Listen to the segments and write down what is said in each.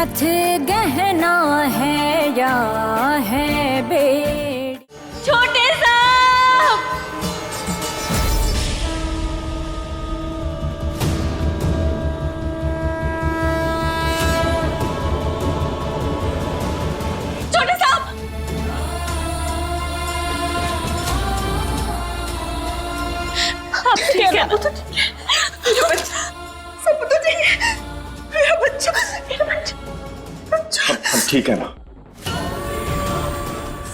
रथ गहना है या है बेड़ी। छोटे साहब, छोटे साहब, आप ठीक है? मेरा बच्चा, सब तो ठीक है। मेरा बच्चा, मेरा बच्चा। हम ठीक है ना?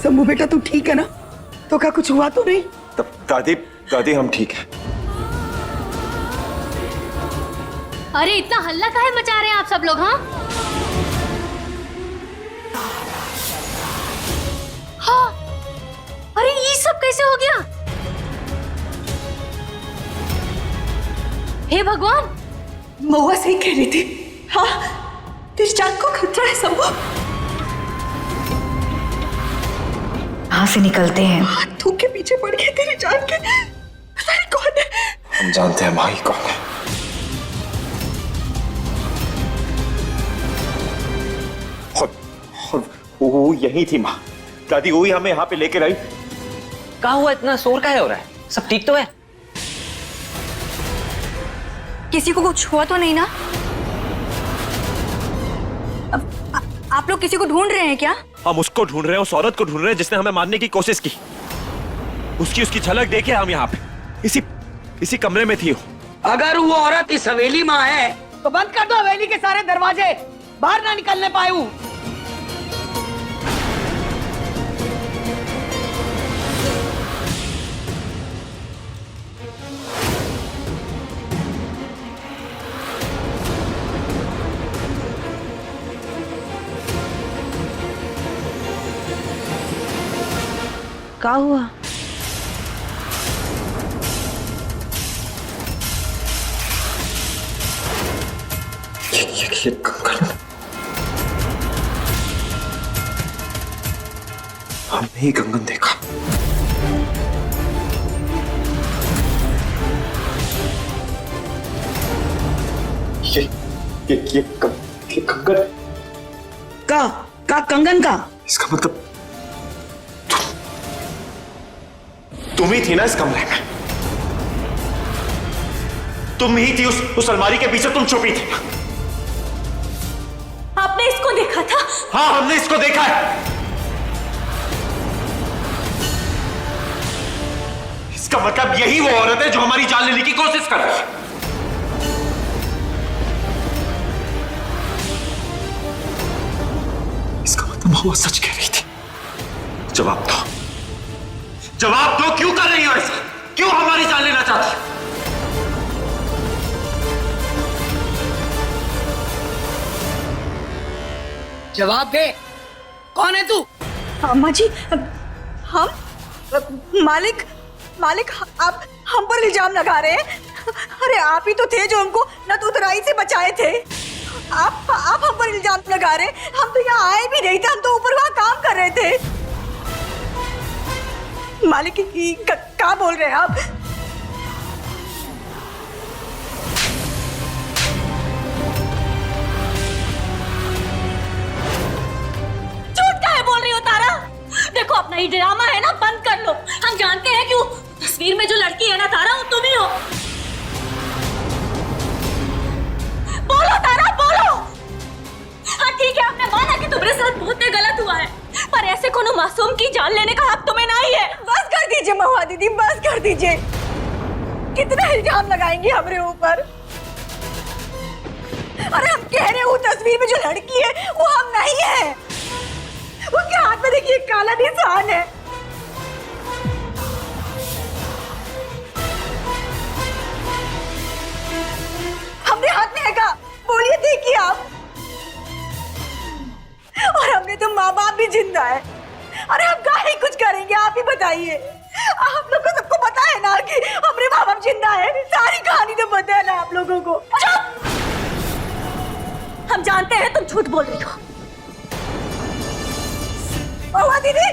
शंभू बेटा तू ठीक है ना? तो क्या कुछ हुआ तो नहीं? दादी हम ठीक है। अरे इतना हल्ला काहे मचा रहे हैं आप सब लोग? हाँ हाँ, अरे ये सब कैसे हो गया? हे भगवान, महुआ सही कह रही थी। हाँ, तेरी जान को खतरा है शंभू। कहाँ से निकलते हैं? हाथों के पीछे पड़ गए तेरी जान के। पता नहीं कौन है। हम जानते हैं माही कौन है। और वो यही थी माँ। दादी वही हमें यहाँ पे लेकर आई। क्या हुआ? इतना शोर काहे हो रहा है? सब ठीक तो है? किसी को कुछ हुआ तो नहीं ना? आप लोग किसी को ढूंढ रहे हैं क्या? हम उसको ढूंढ रहे हैं, उस औरत को ढूंढ रहे हैं जिसने हमें मारने की कोशिश की। उसकी झलक देखे हम यहाँ पे इसी कमरे में थी। अगर वो औरत इस हवेली में है तो बंद कर दो हवेली के सारे दरवाजे, बाहर ना निकलने पाए हूँ। क्या हुआ? ये कंगन हमने ही कंगन देखा। ये कंगन का कंगन का? इसका मतलब तुम ही थी ना इस कमरे में? तुम ही थी उस अलमारी के पीछे, तुम छुपी थी। आपने इसको देखा था? हाँ, हमने इसको देखा है। इसका मतलब यही वो औरत है जो हमारी जान लेने की कोशिश कर रही है। इसका मतलब महुआ सच कह रही थी। जवाब दो, क्यों कर रही हो ऐसा? क्यों हमारी जान लेना चाहती हो? जवाब दे, कौन है तू? अम्मा जी, हम मालिक आप हम पर इल्जाम लगा रहे हैं। अरे आप ही तो थे जो हमको नतुतराई से बचाए थे। आप हम पर इल्जाम लगा रहे हैं। हम तो यहाँ आए भी नहीं थे, हम तो ऊपर वहाँ काम कर रहे थे। मालिक क्या बोल रहे हैं आप? झूठ काहे बोल रही हो तारा? देखो अपना ये ड्रामा है ना, बंद कर लो। हम जानते हैं क्यों। तस्वीर में जो लड़की है ना तारा, वो तुम ही हो। बोलो तारा, बोलो। हाँ ठीक है, आपने माना कि तुम्हारे साथ बहुत गलत हुआ है, पर ऐसे कोनो मासूम की जान लेने का हक तुम्हें नहीं है। बस कर दीजिए महुआ दीदी, बस कर दीजिए। कितना इल्जाम लगाएंगे हमारे ऊपर? अरे हम कह रहे हैं वो तस्वीर में जो लड़की है वो हम नहीं है। उसके हाथ में देखिए काला निशान है। हमने हाथ में है का? बोलिए, देखिए आप। और हमने तो माँ बाप भी जिंदा है। अरे हम काहे कुछ करेंगे, आप ही बताइए। आप लोग को सबको पता है ना कि हमारे माँ बाप जिंदा है। सारी कहानी तो पता है ना आप लोगों को। हम जानते हैं तुम झूठ बोल रही हो। महुआ दीदी,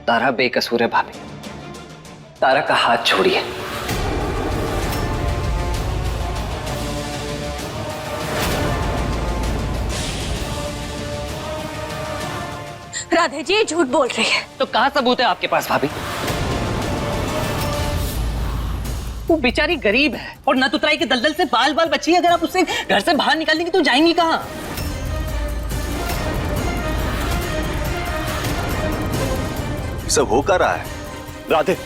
तारा बेकसूर है भाभी। तारा का हाथ छोड़िए। राधे जी झूठ बोल रही है। तो कहाँ सबूत है आपके पास भाभी? वो बेचारी गरीब है और नतुतराई के दलदल से बाल बाल बची है। अगर आप उसे घर से बाहर निकाल देंगे तो जाएंगी कहाँ? सब हो कर रहा है। राधे,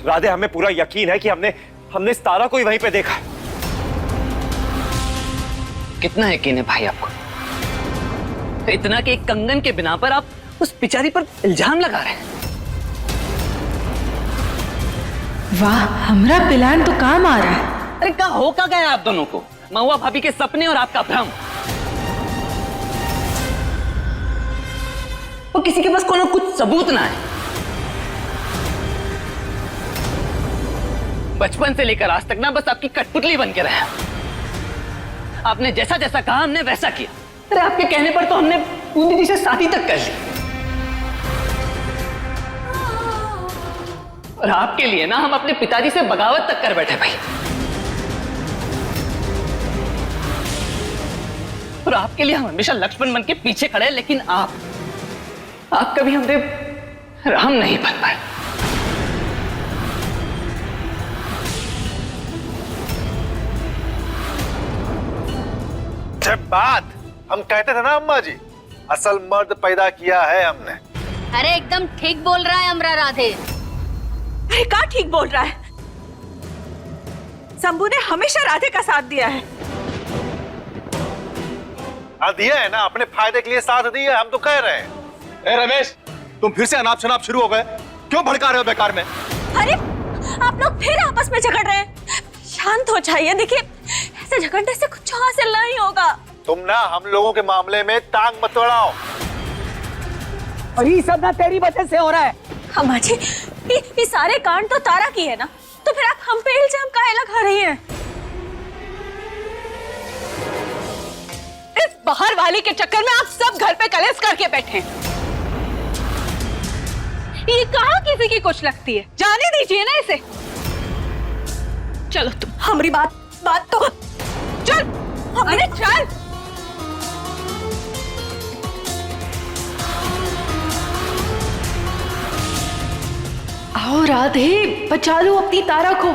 राधे, हमें पूरा यकीन है कि हमने इस तारा को ही वहीं पे देखा है। कितना यकीन है भाई आपको? इतना कि एक कंगन के बिना पर आप उस बेचारी पर इल्जाम लगा रहे हैं। वाह, हमरा प्लान तो काम आ रहा है। अरे कहाँ हो गया आप दोनों को? महुआ भाभी के सपने और आपका भ्रम। वो किसी के पास कोनो कुछ सबूत ना है। बचपन से लेकर आज तक ना बस आपकी कठपुतली बन के रहा। आपने जैसा जैसा कहा हमने वैसा किया। अरे आपके कहने पर तो हमने पूरी दीदी से शादी तक कर ली। और आपके लिए ना हम अपने पिताजी से बगावत तक कर बैठे भाई। और आपके लिए हम हमेशा लक्ष्मण बन के पीछे खड़े हैं, लेकिन आप कभी हमसे राम नहीं बन पाए। जब बात हम कहते थे ना अम्मा जी, असल मर्द पैदा किया है हमने। अरे एकदम ठीक बोल रहा है हमरा राधे। अरे क्या ठीक बोल रहा है? शंभू ने हमेशा राधे का साथ दिया है। हाँ दिया है ना, अपने फायदे के लिए साथ दिया है, हम तो कह रहे हैं। ए रमेश, तुम फिर से अनाप शनाप शुरू हो गए। क्यों भड़का रहे हो बेकार में? अरे आप लोग फिर आपस में झगड़ रहे हैं। शांत हो जाइए। देखिए ऐसे झगड़ने से कुछ हासिल नहीं होगा। तुम ना हम लोगों के मामले में टांग मत अड़ाओ। और ये सब ना तेरी वजह से हो रहा है। अम्मा जी ये सारे कांड तो तारा की है ना, तो फिर आप हम पे इल्जाम काहे लगा रही हैं? इस बाहर वाली के चक्कर में आप सब घर पे कलेश करके बैठे हैं। ये कहाँ किसी की कुछ लगती है? जाने दीजिए ना इसे। चलो तुम हमारी बात तो चल। अरे चल। आओ राधे, बचा लो अपनी तारा को।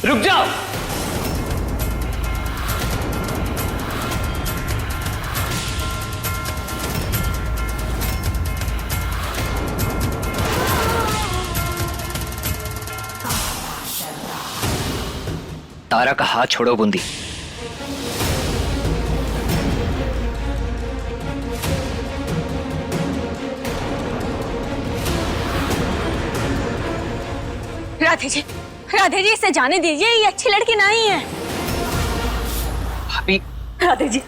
रुक जाओ। तारा का हाथ छोड़ो बूंदी। राधे जी इसे जाने दीजिए, ये अच्छी लड़की नहीं है। भाभी, राधे जी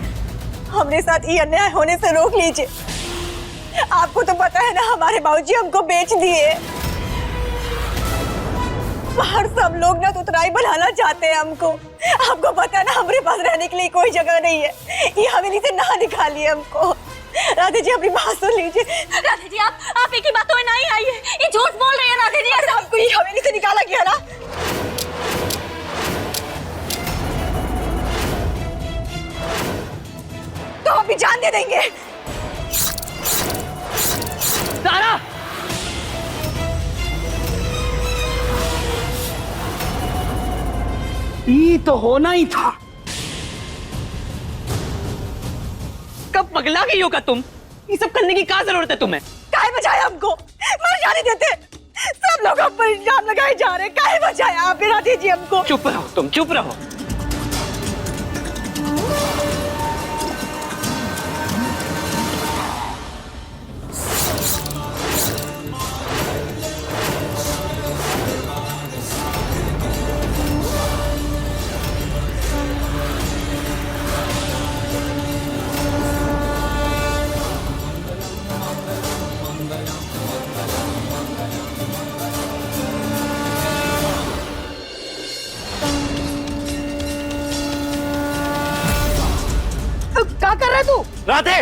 हमरे साथ ये अन्याय होने से रोक लीजिए। आपको तो पता है ना, हमारे बाबूजी हमको बेच दिए। बाहर सब लोग ना तुतराई बनाना चाहते हैं हमको। आपको पता है ना, हमारे पास रहने के लिए कोई जगह नहीं है। ये हवेली से ना निकालिए हमको। राधे जी अपनी बात सुन लीजिए। राधे जी आप एक ही बातों में नहीं आई है। ये झूठ बोल रही है राधे जी। अरे आपको ये हवेली से निकाला गया ना। तो हम भी जान दे देंगे। तारा! ये तो होना ही था। कब पगला गई होगा तुम? ये सब करने की क्या जरूरत है तुम्हें? काहे बचाया हमको? मर जाने देते। सब लोग हम पर इल्जाम लगाए जा रहे हैं। काहे बचाया आप? राधे जी हमको। चुप रहो तुम, चुप रहो। राधे,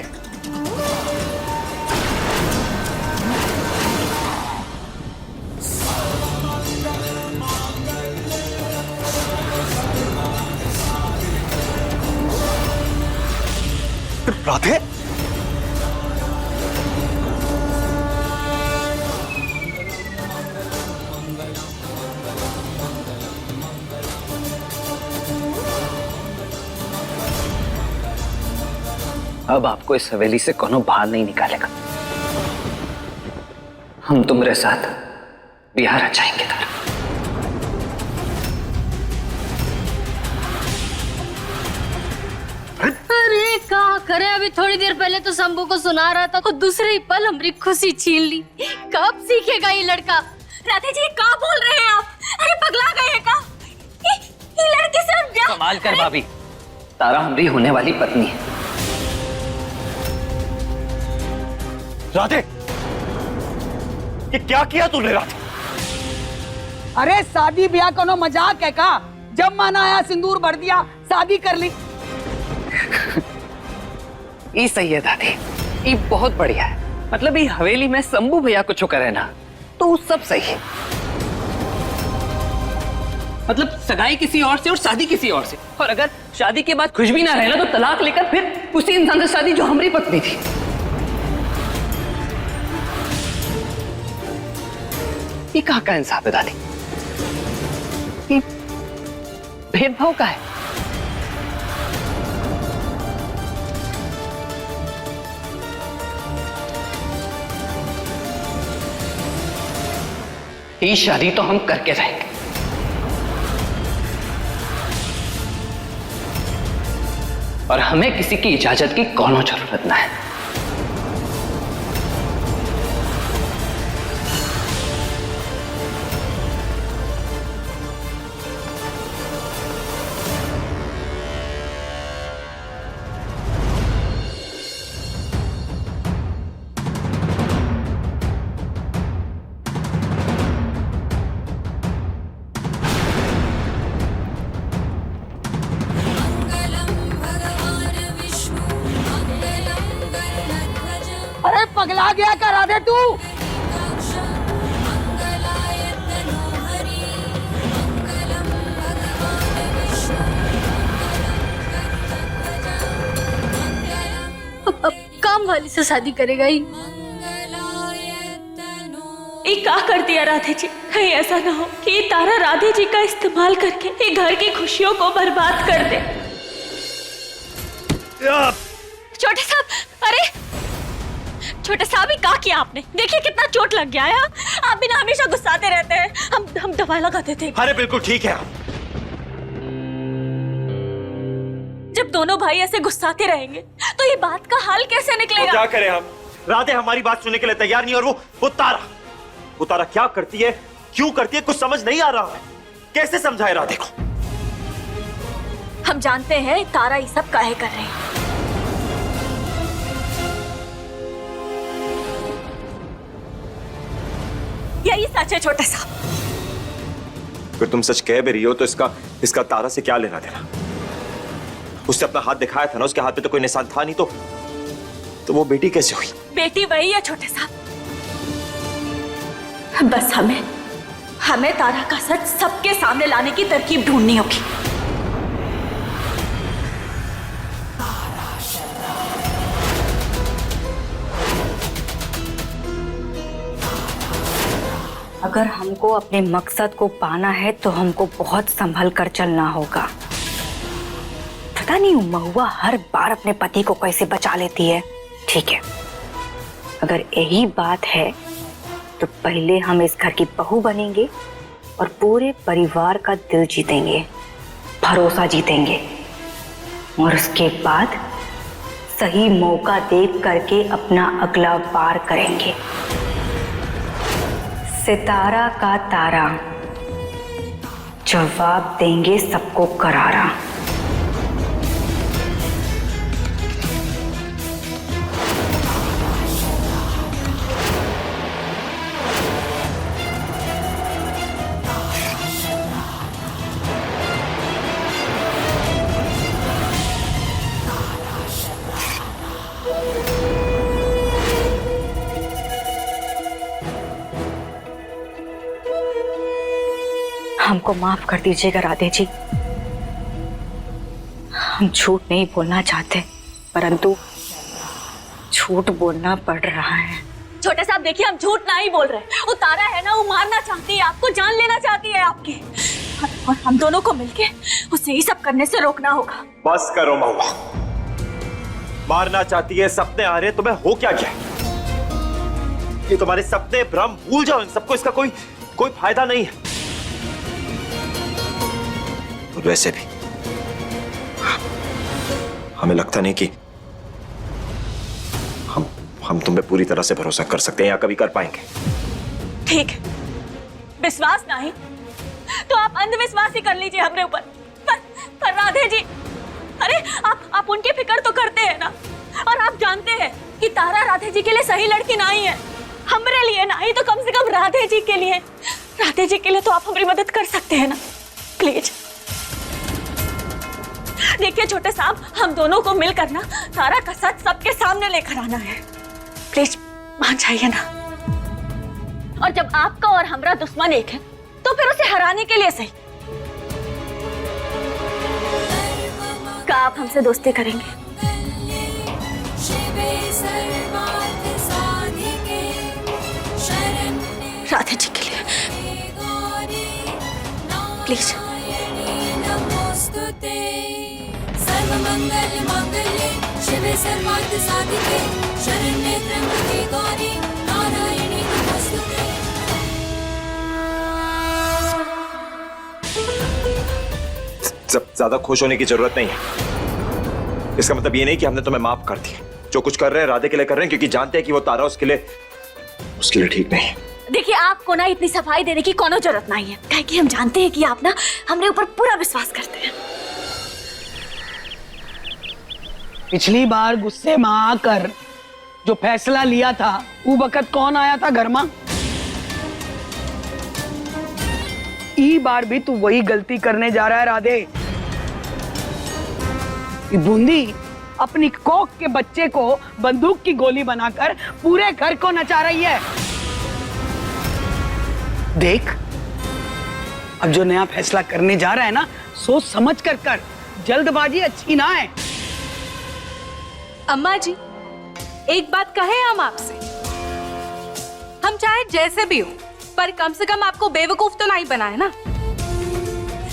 राधे, अब आपको इस हवेली से कोनो बाहर नहीं निकालेगा। हम तुम्हारे साथ बिहार रचाएंगे तारा। अरे क्या करे, अभी थोड़ी देर पहले तो शंभू को सुना रहा था और दूसरे ही पल हमारी खुशी छीन ली। कब सीखेगा ये लड़का? राधे जी क्या बोल रहे हैं आप? अरे पगला गए हैं क्या? ये लड़के से हम ब्याह कमाल कर भाभी, तारा हमारी होने वाली पत्नी है। राधे, ये क्या किया तूने राधे? अरे शादी ब्याह कोनो मजाक है का? जब मन आया सिंदूर भर दिया, शादी कर ली। ये सही है दादी, ये बहुत बढ़िया है। मतलब ये हवेली में शंभू भैया को छुकर है ना, तो वो सब सही है। मतलब सगाई किसी और से और शादी किसी और से, और अगर शादी के बाद खुश भी ना रहे ना, तो तलाक लेकर फिर उसी इंसान से शादी जो हमारी पत्नी थी। ये कहाँ का इंसाफ है दादी? ये भेदभाव का है। ये शादी तो हम करके रहेंगे। और हमें किसी की इजाजत की कोनो जरूरत ना है। अरे पगला गया का राधे तू? अब काम वाली से शादी करेगा ही। ये क्या कर दिया राधे जी? कहीं ऐसा ना हो कि ये तारा राधे जी का इस्तेमाल करके ये घर की खुशियों को बर्बाद कर दे। छोटे साहब, अरे छोटे साहब, ही क्या किया आपने? देखिए कितना चोट लग गया है। आप भी ना हमेशा गुस्साते रहते हैं। हम दवाई लगाते थे। अरे बिल्कुल ठीक है। जब दोनों भाई ऐसे गुस्साते रहेंगे तो ये बात का हल कैसे तो निकलेगा? क्या करें हम? राधे हमारी बात सुनने के लिए तैयार नहीं, और वो तारा क्या करती है, क्यों करती है, कुछ समझ नहीं आ रहा है। कैसे समझाए राधे को? हम जानते हैं तारा ये सब काहे कर रही है। यही सच है छोटे साहब। अगर तुम सच कह भी रही हो तो इसका तारा से क्या लेना देना? उसने अपना हाथ दिखाया था ना, उसके हाथ पे तो कोई निशान था नहीं, तो वो बेटी कैसे हुई? बेटी वही है छोटे साहब। बस हमें तारा का सच सबके सामने लाने की तरकीब ढूंढनी होगी। अगर हमको अपने मकसद को पाना है तो हमको बहुत संभल कर चलना होगा। पता नहीं महुआ हर बार अपने पति को कैसे बचा लेती है। ठीक है, अगर यही बात है तो पहले हम इस घर की बहू बनेंगे और पूरे परिवार का दिल जीतेंगे, भरोसा जीतेंगे, और उसके बाद सही मौका देख करके अपना अगला वार करेंगे। सितारा का तारा, जवाब देंगे सबको करारा। हमको माफ कर दीजिएगा राधे जी। हम झूठ नहीं बोलना चाहते, परंतु झूठ बोलना पड़ रहा है। छोटे साहब देखिए, हम झूठ ना ही बोल रहे। वो तारा है ना, वो मारना चाहती है आपको, जान लेना चाहती है आपकी, और हम दोनों को मिलके उसे ये सब करने से रोकना होगा। बस करो महुआ, मारना चाहती है, सपने आ रहे, तुम्हें हो क्या गया? ये तुम्हारे सपने भ्रम, भूल जाओ इन सबको, इसका कोई फायदा नहीं है। और वैसे भी हमें लगता नहीं कि हम तुम पे पूरी तरह से भरोसा कर सकते हैं या कभी कर पाएंगे। ठीक है, विश्वास नहीं तो आप अंधविश्वास ही कर लीजिए हमरे ऊपर। पर राधे जी, अरे आप उनकी फिक्र तो करते हैं ना, और आप जानते हैं कि तारा राधे जी के लिए सही लड़की नहीं है, हमरे लिए नहीं तो कम से कम राधे जी के लिए। राधे जी के लिए तो आप हमारी मदद कर सकते हैं ना, प्लीज। देखिए छोटे साहब, हम दोनों को मिलकर ना तारा का सच सबके सामने लेकर आना है, प्लीज मान जाइए ना। और जब आपका और हमारा दुश्मन एक है तो फिर उसे हराने के लिए सही, क्या आप हमसे दोस्ती करेंगे? राधे जी के लिए प्लीज। सर्वमंगल मांगल्ये शिवे सर्वार्थ साधिके शरण्ये त्र्यंबके गौरी नारायणी नमोस्तुते। ज्यादा खुश होने की जरूरत नहीं है। इसका मतलब ये नहीं कि हमने तुम्हें माफ कर दिया। जो कुछ कर रहे हैं राधे के लिए कर रहे हैं, क्योंकि जानते हैं कि वो तारा उसके लिए ठीक नहीं है। देखिए, आपको ना इतनी सफाई देने की कोनो जरूरत नहीं है, काहे कि हम जानते हैं कि आप ना हमरे ऊपर पूरा विश्वास करते हैं। पिछली बार गुस्से में आकर जो फैसला लिया था, वो वक्त कौन आया था घर में? ई बार भी तू वही गलती करने जा रहा है राधे। ये बूंदी अपनी कोख के बच्चे को बंदूक की गोली बनाकर पूरे घर को नचा रही है। देख, अब जो नया फैसला करने जा रहा है ना, सोच समझ कर, जल्दबाजी अच्छी ना है। अम्मा जी, एक बात कहे हम आपसे, हम चाहे जैसे भी हो, पर कम से कम आपको बेवकूफ तो नहीं बनाए ना,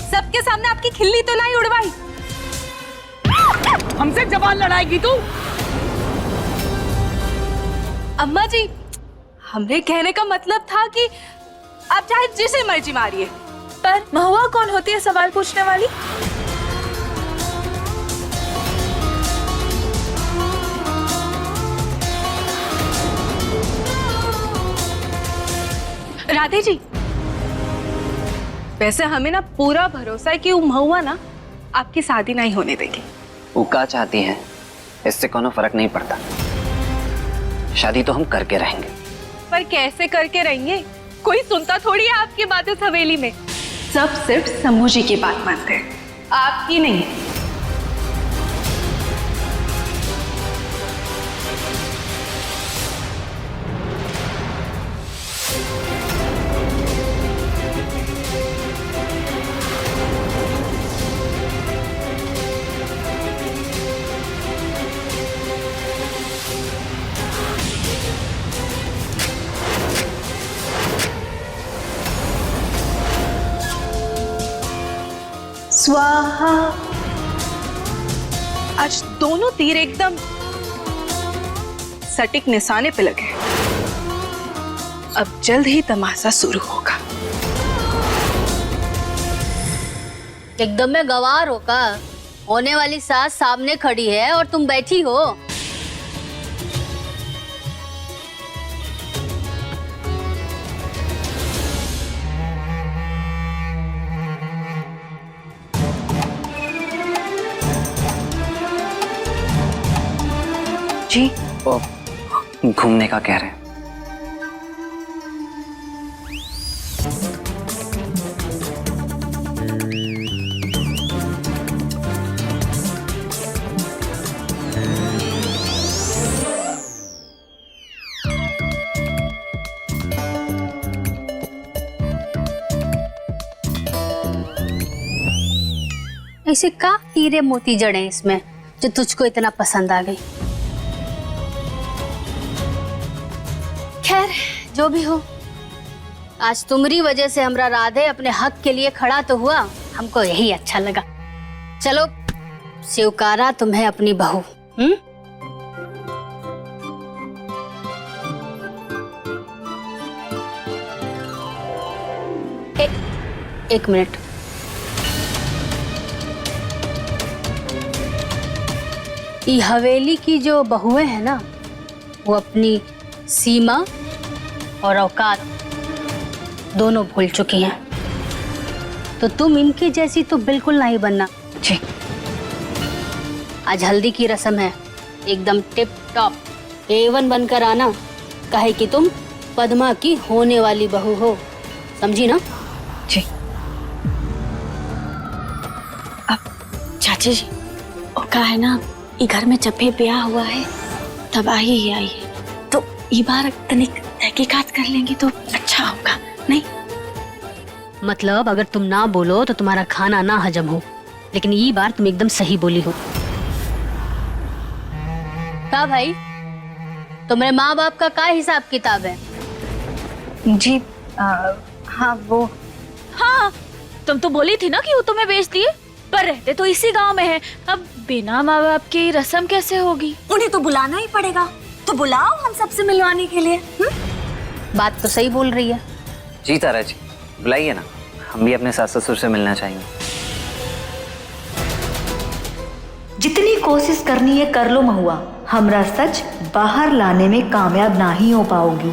सबके सामने आपकी खिल्ली तो नहीं उड़वाई। हमसे जबान लड़ाएगी तू? अम्मा जी, हमरे कहने का मतलब था कि आप चाहे जिसे मर्जी मारिए, पर महुआ कौन होती है सवाल पूछने वाली? राधे जी, वैसे हमें ना पूरा भरोसा है कि वो महुआ ना आपकी शादी नहीं होने देगी। वो क्या चाहती है इससे कोनो फर्क नहीं पड़ता, शादी तो हम करके रहेंगे। पर कैसे करके रहेंगे? कोई सुनता थोड़ी है आपकी बातें हवेली में। सब सिर्फ शंभू जी की बात मानते हैं, आपकी नहीं। स्वाहा। आज दोनों तीर एकदम सटीक निशाने पे लगे। अब जल्द ही तमाशा शुरू होगा। एकदम में गवार हो का? होने वाली सास सामने खड़ी है और तुम बैठी हो। जी, वो घूमने का कह रहे हैं। ऐसे का हीरे मोती जड़े इसमें जो तुझको इतना पसंद आ गई? खैर जो भी हो, आज तुम्हारी वजह से हमरा राधे अपने हक के लिए खड़ा तो हुआ, हमको यही अच्छा लगा। चलो स्वीकारा तुम्हें अपनी बहू। एक मिनट, ये हवेली की जो बहुएं हैं ना, वो अपनी सीमा और औकात दोनों भूल चुकी हैं। तो तुम इनकी जैसी तो बिल्कुल नहीं बनना। जी। आज हल्दी की रस्म है, एकदम टिप टॉप A1 बनकर आना, काहे कि तुम पद्मा की होने वाली बहू हो, समझी ना? जी। चाची जी, और कहा है ना, ये घर में जब भी ब्याह हुआ है तब आई ही आई है, तो ये बार तनिक तहकीकात कर लेंगे तो अच्छा होगा, नहीं? मतलब अगर तुम ना बोलो तो तुम्हारा खाना ना हजम हो, लेकिन ये बार तुम एकदम सही बोली हो। क्या भाई, तुम्हारे माँ बाप का क्या हिसाब किताब है? जी हाँ वो, हाँ, तुम तो बोली थी ना कि वो तुम्हें बेच दिए, पर रहते तो इसी गांव में है। अब बिना माँ बाप की रस्म कैसे होगी? उन्हें तो बुलाना ही पड़ेगा, तो बुलाओ हम सबसे मिलवाने के लिए। बात तो सही बोल रही है। जी तारा जी, बुलाइए ना, हम भी अपने सास ससुर से मिलना चाहेंगे। जितनी कोशिश करनी है कर लो महुआ, हमरा सच बाहर लाने में कामयाब ना ही हो पाओगी।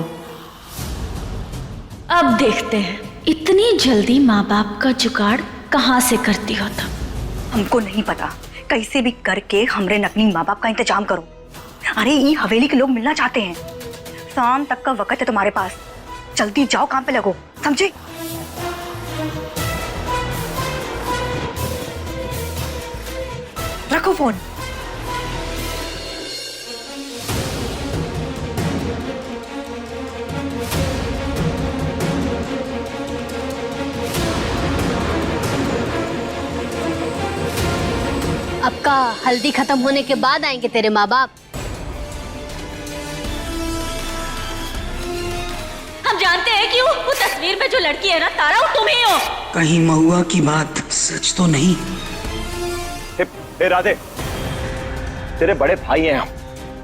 अब देखते हैं इतनी जल्दी माँ बाप का जुगाड़ कहाँ से करती हो तुम। हमको नहीं पता, कैसे भी करके हमरे नकली माँ बाप का इंतजाम करो। अरे ये हवेली के लोग मिलना चाहते हैं, शाम तक का वक्त है तुम्हारे पास, जल्दी जाओ काम पे लगो, समझे? रखो फोन। अब का हल्दी खत्म होने के बाद आएंगे तेरे माँ बाप। हम जानते हैं कि वो तस्वीर में जो लड़की है ना तारा, वो तुम ही हो। कहीं महुआ की बात सच तो नहीं? हे राधे, तेरे बड़े भाई हैं हम,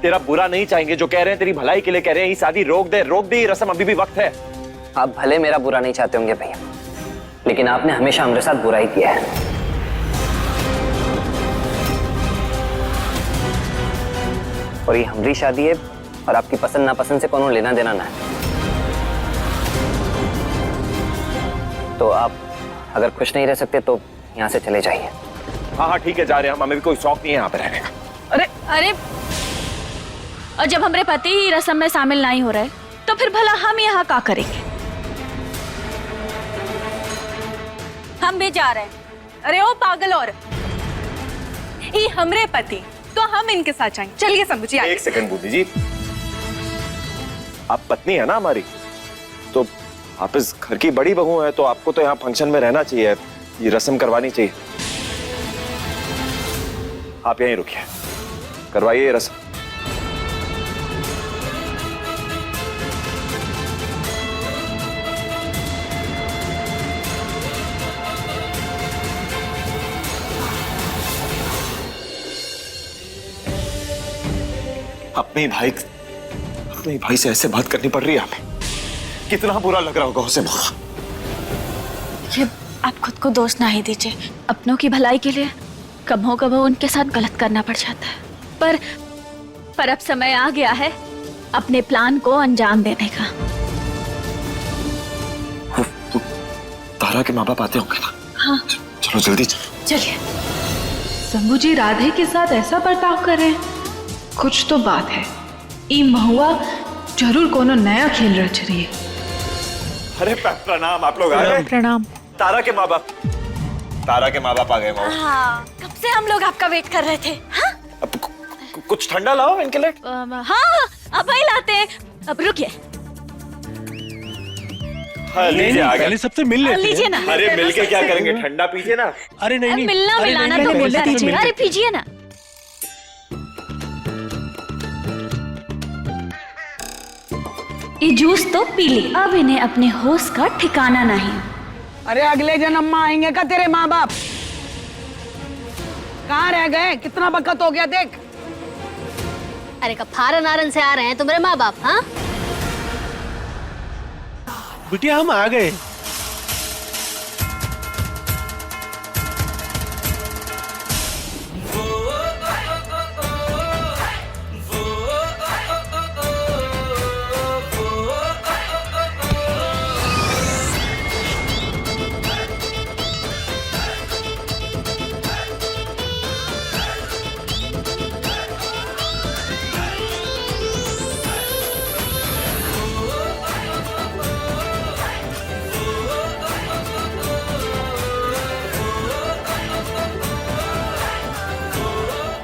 तेरा बुरा नहीं चाहेंगे, जो कह रहे हैं तेरी भलाई के लिए कह रहे हैं। ये शादी रोक दे ये रस्म, अभी भी वक्त है। आप भले मेरा बुरा नहीं चाहते होंगे भैया, लेकिन आपने हमेशा हमारे साथ बुरा ही किया है। और ये हमारी शादी है, और आपकी पसंद नापसंद से कोनो लेना देना ना है। तो आप अगर खुश नहीं रह सकते तो यहाँ से चले जाइए। हाँ ठीक है, जा रहे हैं हम, हमें भी कोई शौक नहीं है यहाँ पे रहने का। अरे, और जब हमारे पति ही रस्म में शामिल नहीं हो रहे तो फिर भला हम यहाँ क्या करेंगे? हम भी जा रहे हैं। अरे ओ पागल, और ये हमरे पति, तो हम इनके साथ जाएंगे। चलिए शंभू जी, आइए। एक सेकंड बूंदी जी, आप पत्नी है ना हमारी, तो आप इस घर की बड़ी बहू है, तो आपको तो यहाँ फंक्शन में रहना चाहिए, ये रस्म करवानी चाहिए। आप यहीं रुकिए, करवाइए ये रस्म। अपने भाई से ऐसे बात करनी पड़ रही है हमें, कितना बुरा लग रहा होगा उसे। ये आप खुद को दोष ना ही दीजिए, अपनों की भलाई के लिए कभी कभी उनके साथ गलत करना पड़ जाता है, पर अब समय आ गया है अपने प्लान को अंजाम देने का। तो तारा के माँ बाप आते होंगे ना? हाँ, चलो जल्दी चलो। चलिए। शंभू जी राधे के साथ ऐसा बर्ताव कर रहे हैं, कुछ तो बात है। ई महुआ जरूर कोनो नया खेल रच रही है। अरे प्रणाम, आप लोग आ गए? प्रणाम। तारा के माँ बाप आ गए। हाँ, कब से हम लोग आपका वेट कर रहे थे। हाँ? अब कुछ ठंडा लाओ इनके लिए। हाँ, अब वही लाते हैं। अब रुकिए। हाँ, लीजिए आ गए। पहले सबसे मिल लेते लीजिए ना। अरे मिलके क्या करेंगे, ठंडा पीजिए ना। अरे नहीं नहीं, मिलना अरे मिलाना नहीं, तो नहीं, होता है। पहले अरे पीजिए ना। ये जूस तो पी ली, अब इन्हें अपने होश का ठिकाना नहीं। अरे अगले जन्म में आएंगे का तेरे माँ बाप? कहाँ रह गए? कितना वक्त हो गया देख। अरे का फारन आरन से आ रहे हैं तुम्हारे माँ बाप? हाँ, बिटिया हम आ गए।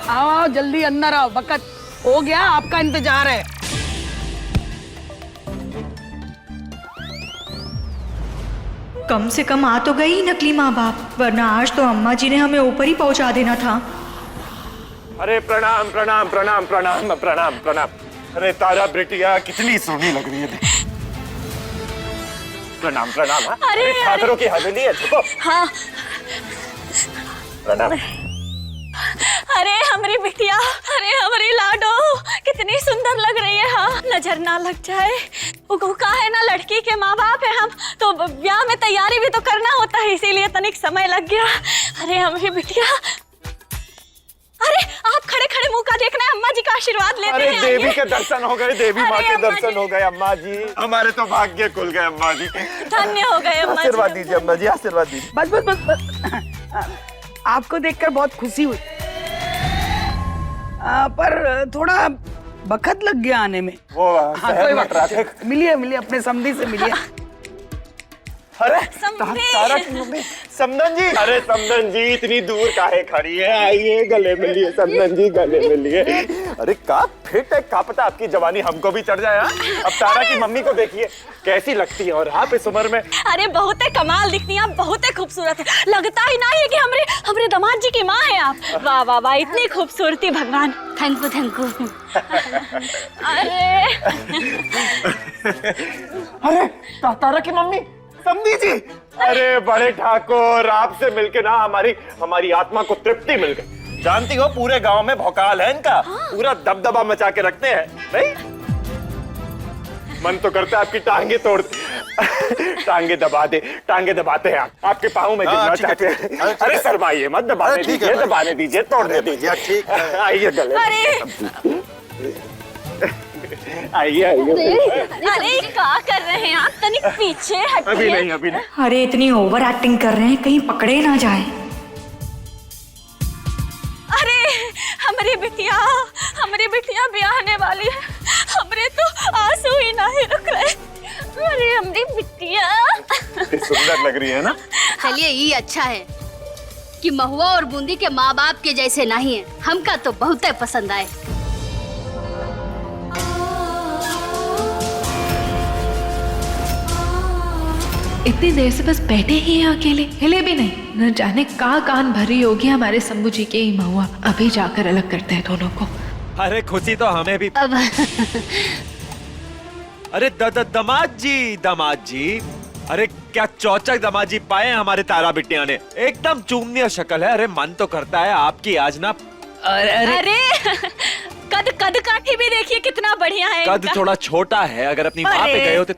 आओ आओ जल्दी अंदर आओ, वक्त हो गया, आपका इंतजार है। कम से कम आ तो गई नकली माँ बाप, वरना आज तो अम्मा जी ने हमें ऊपर ही पहुंचा देना था। अरे प्रणाम प्रणाम प्रणाम प्रणाम प्रणाम प्रणाम। अरे तारा बेटिया कितनी सोहनी लग रही है। प्रणाम प्रणाम। हाँ? अरे, ठाकरों की हवेली है, देखो। हाँ। प्रणाम। अरे हमारी बिटिया, अरे हमारी लाडो, कितनी सुंदर लग रही है। हाँ, नजर ना लग जाए। वो का है ना, लड़की के माँ बाप है हम, तो ब्याह में तैयारी भी तो करना होता है, इसीलिए तनिक समय लग गया। अरे हमारी बिटिया, अरे आप खड़े खड़े मुंह का देखना है, अम्मा जी का आशीर्वाद लेते अरे हैं। देवी के दर्शन हो गए, देवी माँ अरे के अम्मा दर्शन जी। हो गए अम्मा जी। हमारे तो भाग्य खुल गए अम्मा जी। धन्य हो गए अम्मा जी। आशीर्वाद दीजिए अम्मा जी, आशीर्वाद दीजिए। बस बस बस बस आपको देखकर बहुत खुशी हुई, पर थोड़ा वक्त लग गया आने में। वो हाँ, शहर कोई में बात ट्रैफिक। नहीं। मिलिए मिलिए, अपने समधी से मिलिए। अरे समधी। तारा की मम्मी, समदन जी। अरे समदन जी इतनी दूर काहे खड़ी है, आइए गले मिलिए समदन जी, गले मिलिए। अरे का फिट है, का पता आपकी जवानी हमको भी चढ़ जाए। हाँ? अब तारा की मम्मी को देखिए कैसी लगती है, और आप इस उम्र में। अरे बहुत है कमाल दिखती हैं आप, बहुत है खूबसूरत है, लगता ही नहीं है कि हमरे दामाद जी की माँ है आप। वाह वाह वाह, इतनी खूबसूरती भगवान। Thank you thank you. अरे अरे तारा की मम्मी, समधी जी। अरे बड़े ठाकुर, आपसे मिलके ना हमारी आत्मा को तृप्ति मिल गई। जानती हो पूरे गांव में भौकाल है इनका। पूरा दबदबा मचा के रखते हैं। नहीं मन तो करता है आपकी टांगे तोड़ टांगे दबाते हैं आपके पाँव में गिरना चाहते हैं। अरे शर्माइए मत, दबाने दीजिए, दबाने दीजिए, तोड़ने दीजिए। ठीक है, आइए गले। आइए आइए। अरे क्या कर रहे हैं आप, तनिक पीछे अभी हटिए। नहीं, अभी नहीं। अरे इतनी ओवर एक्टिंग कर रहे हैं, कहीं पकड़े ना जाए। अरे हमारी बिटिया ब्याहने वाली है, हमरे तो आंसू ही नहीं रुक रहे। अरे हमारी बिटिया सुंदर लग रही है ना। चलिए ये अच्छा है कि महुआ और बूंदी के माँ बाप के जैसे नहीं है, हमका तो बहुत पसंद आए। इतनी देर से बस बैठे ही हैं अकेले, हिले भी नहीं। न जाने का कान भरी होगी हमारे शंभू जी के ही महुआ। अभी जाकर अलग करते हैं दोनों को। अरे खुशी तो हमें भी। अब अरे दामाद जी, अरे क्या चौचक दामाद जी पाए हमारे तारा बिटिया ने। एकदम चूमनीय शक्ल है। अरे मन तो करता है आपकी आज ना। अरे कद काठी भी देखिए कितना बढ़िया है कद इनका। थोड़ा छोटा है, अगर अपनी माँ पे अरे। गए होते।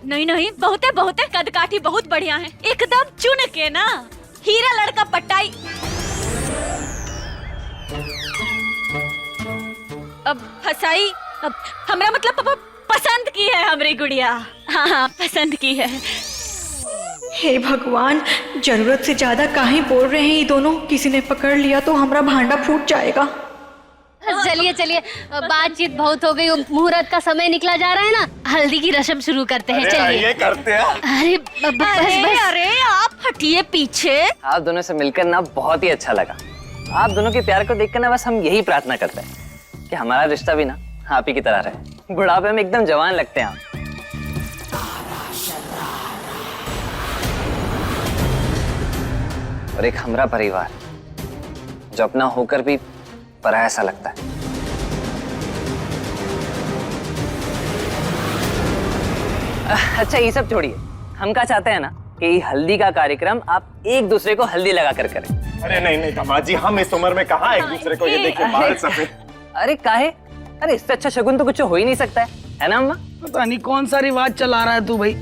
नहीं बहुत है, कद काठी बहुत बढ़िया है, एकदम चुन के ना, हीरा लड़का पटाई। अब फसाई, अब हमरा मतलब पसंद की है हमरी गुड़िया। हाँ पसंद की है। हे भगवान, जरूरत से ज्यादा काहे बोल रहे हैं ये दोनों, किसी ने पकड़ लिया तो हमारा भांडा फूट जाएगा। चलिए बातचीत बहुत हो गई, मुहूर्त का समय निकला जा रहा है ना, हल्दी की रस्म शुरू करते हैं। चलिए ये करते हैं। अरे बस। अरे आप हटिए पीछे। आप दोनों से मिलकर ना बहुत ही अच्छा लगा। आप दोनों के प्यार को देखकर ना बस हम यही प्रार्थना करते हैं कि हमारा रिश्ता भी ना आप ही की तरह रहे। बुढ़ापे में एकदम जवान लगते हैं आप। और एक हमरा परिवार जो अपना होकर भी पराया सा लगता है। अच्छा ये सब छोड़िए, हम क्या चाहते हैं ना कि हल्दी का कार्यक्रम आप एक दूसरे को हल्दी लगा कर करें। अरे नहीं नहीं दामाद जी, हम इस उम्र में कहाँ एक दूसरे को, ये देखिए बाल सफेद। अरे काहे? अरे इससे अच्छा शगुन तो कुछ हो ही नहीं सकता है ना अम्मा? पता नहीं कौन सा रिवाज चला रहा है तू भाई।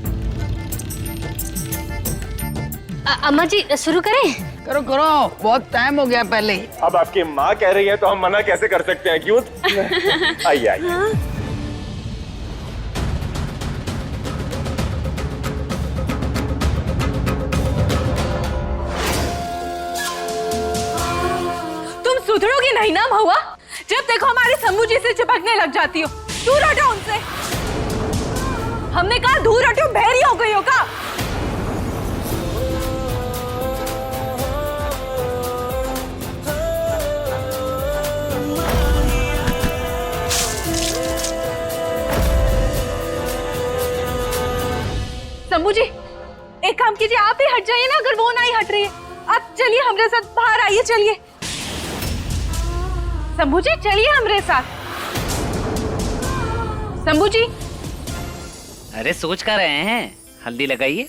अम्मा जी शुरू करें? करो करो, बहुत टाइम हो गया पहले ही। अब आपकी माँ कह रही है तो हम मना कैसे कर सकते हैं, क्यों? आइए आइए। तुम सुधरोगी नहीं ना महुआ? जब देखो हमारे शंभू जी से चिपकने लग जाती हो। दूर हटो उनसे। हमने कहा दूर हटो, बहरी हो गई हो का? शंभू जी एक काम कीजिए, आप ही हट जाइए ना अगर वो नहीं हट रही है। आप चलिए हमारे साथ, बाहर आइए, चलिए शंभू जी, चलिए हमारे साथ। शंभू जी अरे सोच कर रहे हैं, हल्दी लगाइए।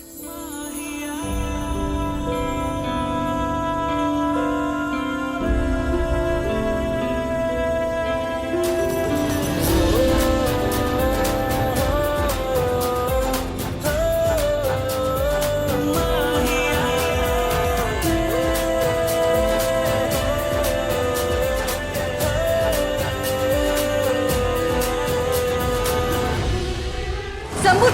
शंभू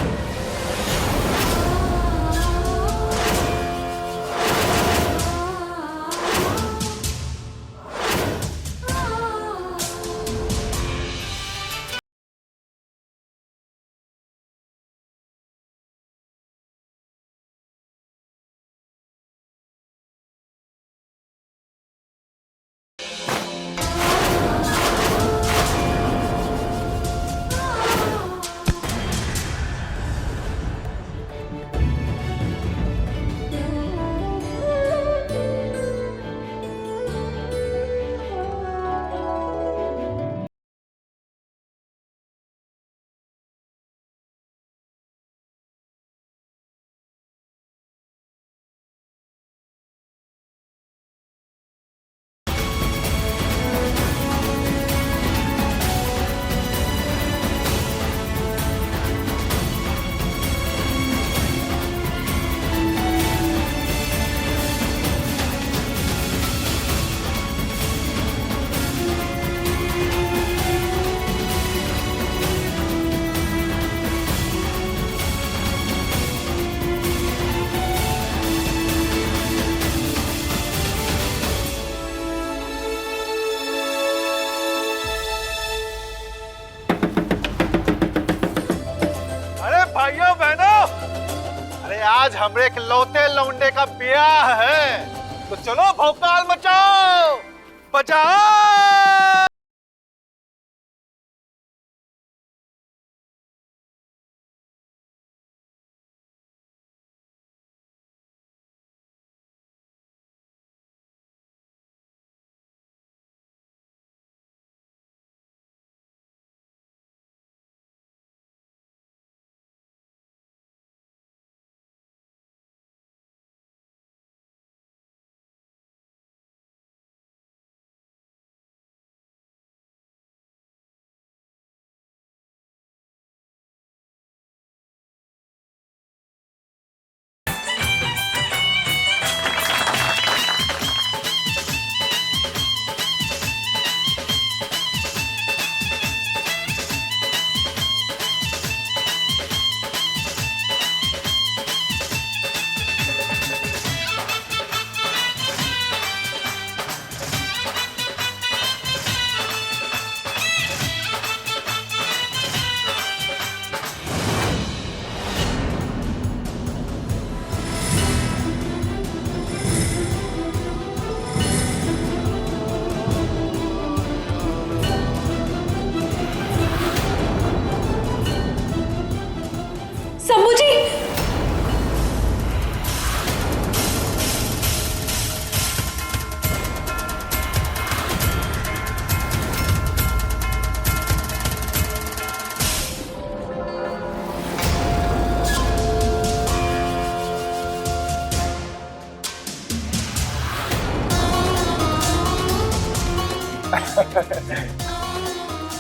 अरे भाइयों बहनों, अरे आज हमरे एक लौते लौंडे का ब्याह है, तो चलो भौकाल मचाओ, बजाओ।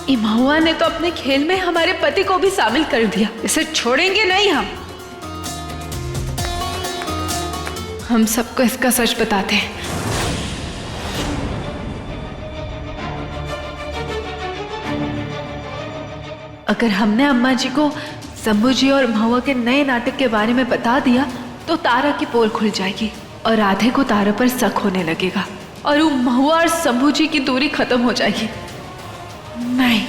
ये महुआ ने तो अपने खेल में हमारे पति को भी शामिल कर दिया। इसे छोड़ेंगे नहीं हम सबको इसका सच बताते हैं। अगर हमने अम्मा जी को शंभू जी और महुआ के नए नाटक के बारे में बता दिया तो तारा की पोल खुल जाएगी और राधे को तारा पर शक होने लगेगा और वो महुआ और शंभू जी की दूरी खत्म हो जाएगी। नहीं,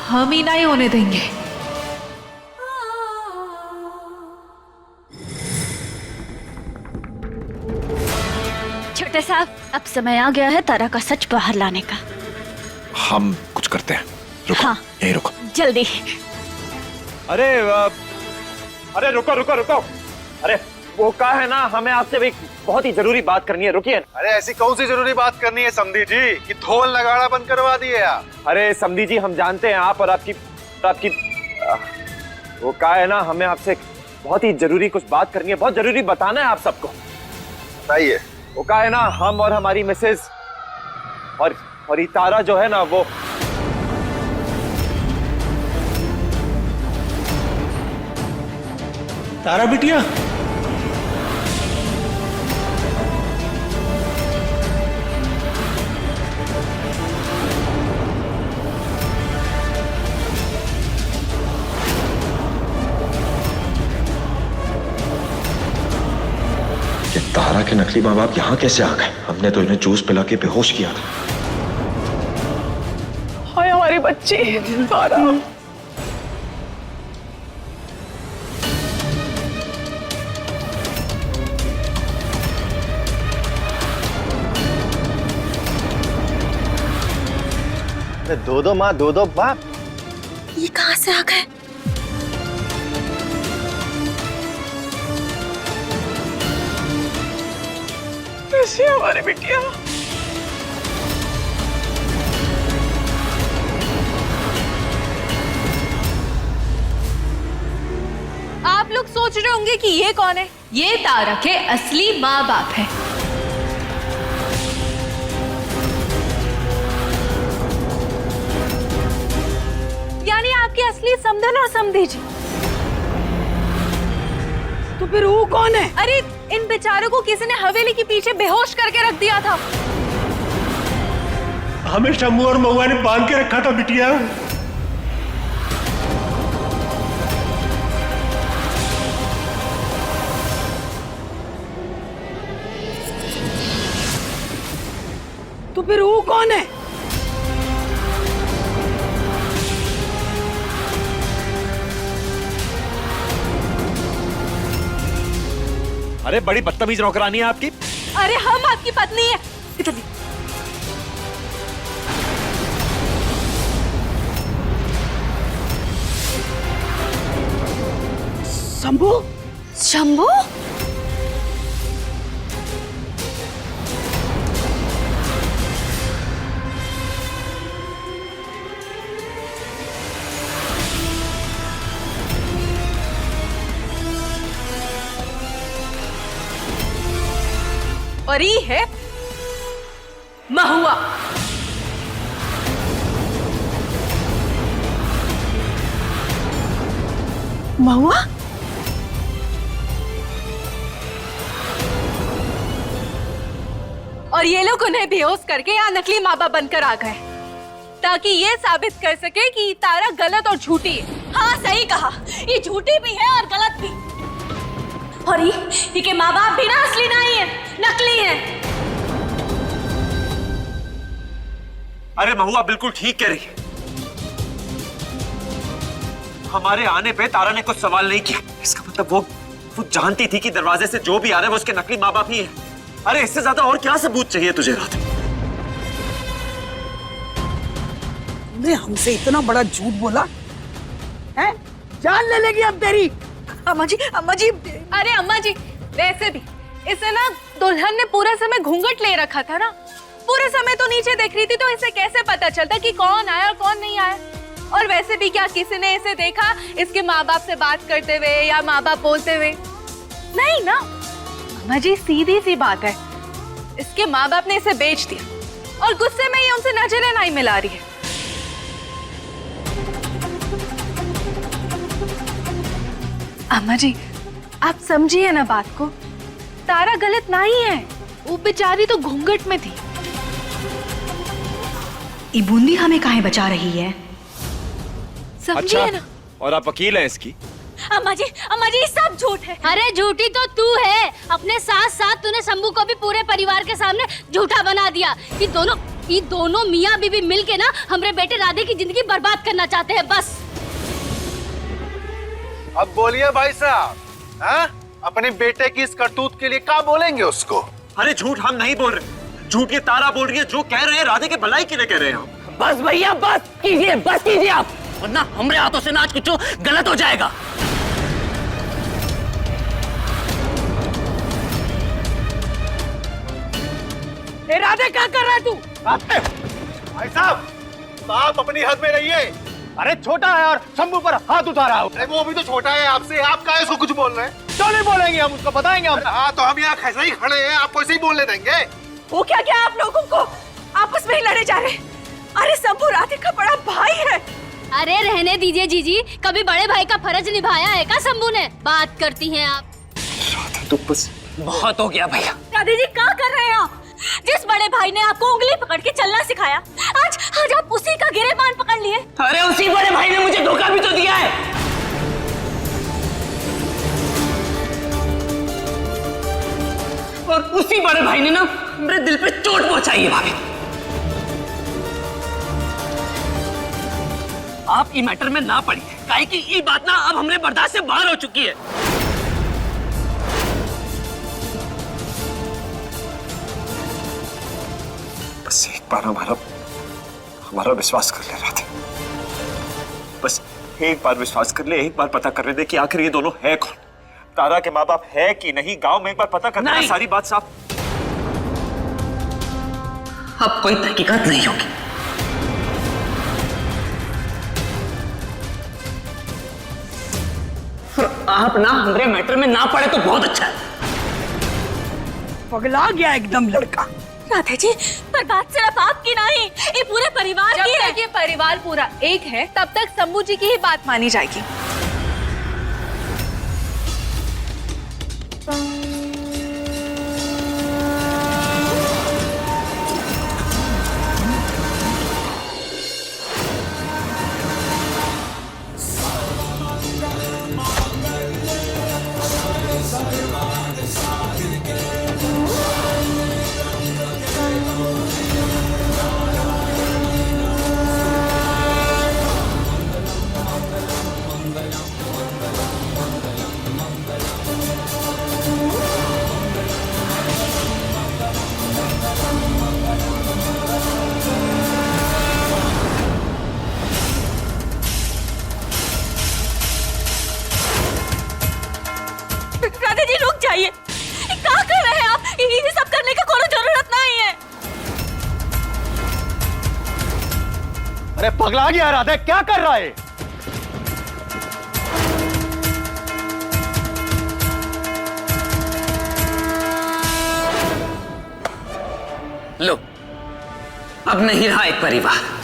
हम ही नहीं होने देंगे। छोटे साहब, अब समय आ गया है तारा का सच बाहर लाने का। हम कुछ करते हैं, रुको। हाँ, यही रुको। जल्दी। अरे रुको रुको रुको। अरे वो क्या है ना, हमें आपसे भी बहुत ही जरूरी बात करनी है, रुकिए। अरे ऐसी कौन सी जरूरी बात करनी है समधी जी कि ढोल नगाड़ा बंद करवा दिए आप? अरे समधी जी, हम जानते हैं आप और आपकी वो क्या है ना, हमें आपसे बहुत ही जरूरी कुछ बात करनी है, बहुत जरूरी बताना है आप सबको। बताइए। वो क्या है ना, हम और हमारी मिसेज और ये तारा जो है ना, वो तारा बिटिया, ये तारा के नकली माँ बाप यहाँ कैसे आ गए? हमने तो इन्हें जूस पिला के बेहोश किया था। हाय हमारी बच्ची तारा। दो माँ दो बाप, ये कहाँ से आ गए? कैसे हमारी बिटिया? आप लोग सोच रहे होंगे कि ये कौन है? ये तारा के असली माँ बाप है। यानी आपकी असली समधन और समधी जी। तो फिर वो कौन है? अरे इन बेचारों को किसी ने हवेली के पीछे बेहोश करके रख दिया था। हमें शंभू और महुआ ने बांध के रखा था बिटिया। तो फिर वो कौन है? अरे बड़ी बदतमीज नौकरानी है आपकी। अरे हम आपकी पत्नी है। शंभू? शंभू? और ये है महुआ। महुआ? और ये लोग उन्हें बेहोश करके यहाँ नकली माँ बाप बनकर आ गए ताकि ये साबित कर सके कि तारा गलत और झूठी है। हाँ, सही कहा। ये झूठी भी है और गलत भी। और ये के माँ बाप भी ना असली नहीं है, नकली है। अरे महुआ बिल्कुल ठीक कह रही है। हमारे आने पे तारा ने कुछ सवाल नहीं किया। इसका मतलब वो जानती थी कि दरवाजे से जो भी आ रहा है वो उसके नकली माँ बाप ही है। अरे इससे ज्यादा और क्या सबूत चाहिए तुझे राधे? तुमने हमसे इतना बड़ा झूठ बोला है? जान ले लेगी अब तेरी। अम्मा जी, अम्मा जी। अरे अम्मा जी, वैसे भी इसे ना दुल्हन ने पूरा समय घूंघट ले रखा था ना, पूरे समय तो नीचे देख रही थी, तो इसे कैसे पता चलता कि कौन आया और कौन नहीं आया? और वैसे भी क्या किसी ने इसे देखा इसके माँ बाप से बात करते हुए या माँ बाप बोलते हुए? नहीं ना अम्मा जी, सीधी सी बात है, इसके माँ बाप ने इसे बेच दिया और गुस्से में ये उनसे नजरें नहीं मिला रही है। अम्मा जी, आप समझिए ना बात को। तारा गलत नहीं है, वो बेचारी तो घूंघट में थी। ये बूंदी हमें काहे बचा रही है? समझिए ना। और आप वकील हैं इसकी? अम्मा जी ये सब झूठ है। अरे झूठी तो तू है। अपने साथ साथ तूने शंभू को भी पूरे परिवार के सामने झूठा बना दिया। ये दोनों मियाँ बीवी मिलके ना हमरे बेटे राधे की जिंदगी बर्बाद करना चाहते हैं बस। अब बोलिए भाई साहब, हाँ? अपने बेटे की इस करतूत के लिए क्या बोलेंगे उसको? अरे झूठ हम नहीं बोल रहे, झूठ ये तारा बोल रही है। जो कह रहे हैं राधे के भलाई के लिए कह रहे हैं हम। बस भैया बस कीजिए आप, वरना हमरे हाथों से ना आज कुछ गलत हो जाएगा। ए राधे क्या कर रहा है तू? भाई साहब, तो आप अपनी हद में रहिए। अरे छोटा है और शंभू पर हाथ उठा रहा हो। अरे वो भी तो छोटा है आपसे, आप क्या इसको कुछ बोल रहे हैं? क्यों नहीं बोलेंगे, हम उसको बताएंगे। हम हाँ तो हम यहाँ ऐसे ही खड़े हैं, आपको ऐसे ही बोलने देंगे? वो क्या क्या आप लोगों को आपस में ही लड़े जा रहे? अरे शंभू राधे का बड़ा भाई है। अरे रहने दीजिए जीजी, कभी बड़े भाई का फर्ज निभाया है क्या शंभू ने? बात करती हैं आप। तो बस बहुत हो गया भैया। राधे जी क्या कर रहे हैं आप? जिस बड़े भाई ने आपको उंगली पकड़ के चलना सिखाया, आज आप उसी का गिरेबान पकड़ लिए। अरे उसी बड़े भाई ने मुझे धोखा भी तो दिया है। और उसी बड़े भाई ने ना मेरे दिल पे चोट पहुंचाई है भाभी। आप ये मैटर में ना पड़ी, काहे कि ये बात ना अब हमने बर्दाश्त से बाहर हो चुकी है। बस एक बार हमारा विश्वास कर ले राधे। बस एक बार विश्वास कर ले, एक बार पता करने दे कि आखिर ये दोनों है कौन। तारा के माँ बाप है कि नहीं, गांव में एक बार पता करना, सारी बात साफ। अब कोई तहकीकात नहीं होगी। आप ना हमारे मैटर में ना पड़े तो बहुत अच्छा है। पगला गया एकदम लड़का। राधे जी, पर बात सिर्फ आपकी नहीं, ये पूरे परिवार की है। जब तक ये परिवार पूरा एक है, तब तक शंभू जी की ही बात मानी जाएगी। राधे जी रुक जाइए, क्या कर रहे हैं आप? ये सब करने की कोई जरूरत नहीं है। अरे पगला गया राधे, क्या कर रहा है? लो, अब नहीं रहा एक परिवार।